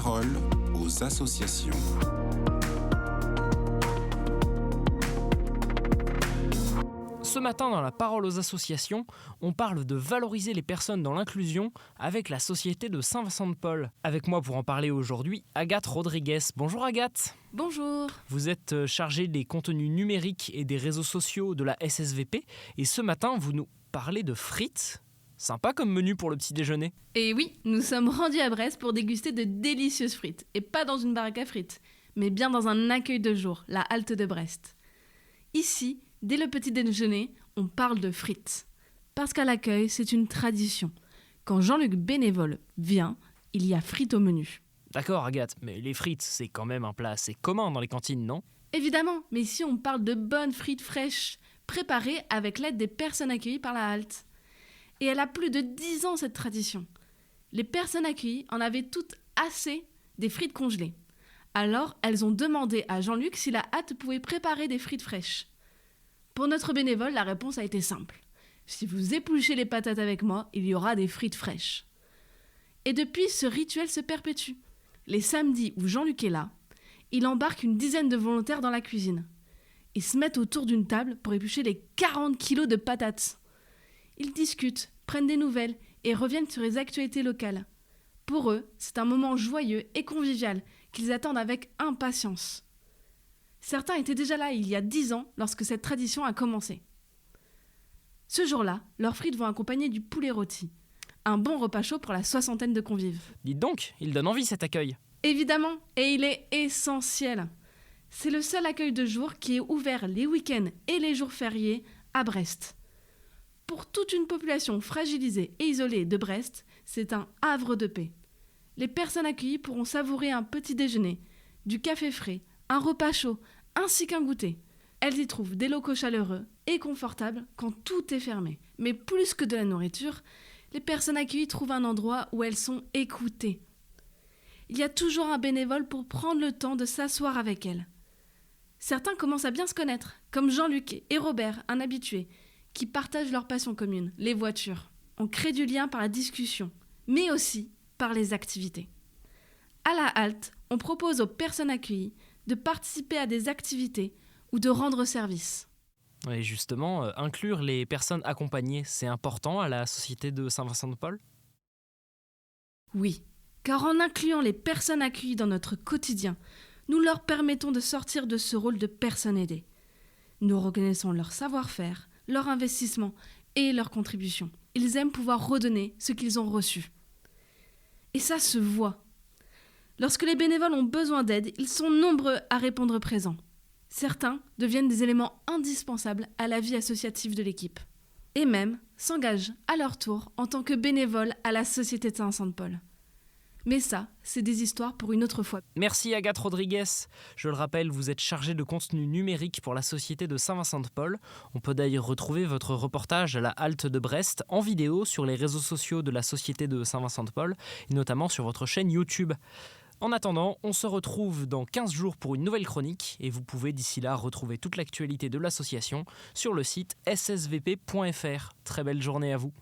parole aux associations. Ce matin, dans la parole aux associations, on parle de valoriser les personnes dans l'inclusion avec la Société de Saint-Vincent-de-Paul. Avec moi pour en parler aujourd'hui, Agathe Rodriguez. Bonjour Agathe. Bonjour. Vous êtes chargée des contenus numériques et des réseaux sociaux de la SSVP. Et ce matin, vous nous parlez de frites. Sympa comme menu pour le petit déjeuner. Et oui, nous sommes rendus à Brest pour déguster de délicieuses frites. Et pas dans une baraque à frites, mais bien dans un accueil de jour, la halte de Brest. Ici, dès le petit déjeuner, on parle de frites. Parce qu'à l'accueil, c'est une tradition. Quand Jean-Luc Bénévole vient, il y a frites au menu. D'accord Agathe, mais les frites, c'est quand même un plat assez commun dans les cantines, non ? Évidemment, mais ici on parle de bonnes frites fraîches, préparées avec l'aide des personnes accueillies par la halte. Et elle a plus de 10 ans cette tradition. Les personnes accueillies en avaient toutes assez des frites congelées. Alors elles ont demandé à Jean-Luc si la halte pouvait préparer des frites fraîches. Pour notre bénévole, la réponse a été simple. Si vous épluchez les patates avec moi, il y aura des frites fraîches. Et depuis, ce rituel se perpétue. Les samedis où Jean-Luc est là, il embarque une dizaine de volontaires dans la cuisine. Ils se mettent autour d'une table pour éplucher les 40 kilos de patates. Ils discutent, prennent des nouvelles et reviennent sur les actualités locales. Pour eux, c'est un moment joyeux et convivial qu'ils attendent avec impatience. Certains étaient déjà là il y a 10 ans lorsque cette tradition a commencé. Ce jour-là, leurs frites vont accompagner du poulet rôti. Un bon repas chaud pour la 60aine de convives. Dites donc, il donne envie cet accueil. Évidemment, et il est essentiel. C'est le seul accueil de jour qui est ouvert les week-ends et les jours fériés à Brest. Pour toute une population fragilisée et isolée de Brest, c'est un havre de paix. Les personnes accueillies pourront savourer un petit déjeuner, du café frais, un repas chaud, ainsi qu'un goûter. Elles y trouvent des locaux chaleureux et confortables quand tout est fermé. Mais plus que de la nourriture, les personnes accueillies trouvent un endroit où elles sont écoutées. Il y a toujours un bénévole pour prendre le temps de s'asseoir avec elles. Certains commencent à bien se connaître, comme Jean-Luc et Robert, un habitué, qui partagent leur passion commune, les voitures. On crée du lien par la discussion, mais aussi par les activités. À la halte, on propose aux personnes accueillies de participer à des activités ou de rendre service. Et justement, inclure les personnes accompagnées, c'est important à la Société de Saint-Vincent-de-Paul ? Oui, car en incluant les personnes accueillies dans notre quotidien, nous leur permettons de sortir de ce rôle de personnes aidées. Nous reconnaissons leur savoir-faire, leur investissement et leur contribution. Ils aiment pouvoir redonner ce qu'ils ont reçu. Et ça se voit. Lorsque les bénévoles ont besoin d'aide, ils sont nombreux à répondre présents. Certains deviennent des éléments indispensables à la vie associative de l'équipe. Et même s'engagent à leur tour en tant que bénévoles à la Société de Saint-Vincent-de-Paul. Mais ça, c'est des histoires pour une autre fois. Merci Agathe Rodriguez. Je le rappelle, vous êtes chargée de contenu numérique pour la Société de Saint-Vincent-de-Paul. On peut d'ailleurs retrouver votre reportage à la halte de Brest en vidéo sur les réseaux sociaux de la Société de Saint-Vincent-de-Paul et notamment sur votre chaîne YouTube. En attendant, on se retrouve dans 15 jours pour une nouvelle chronique et vous pouvez d'ici là retrouver toute l'actualité de l'association sur le site ssvp.fr. Très belle journée à vous.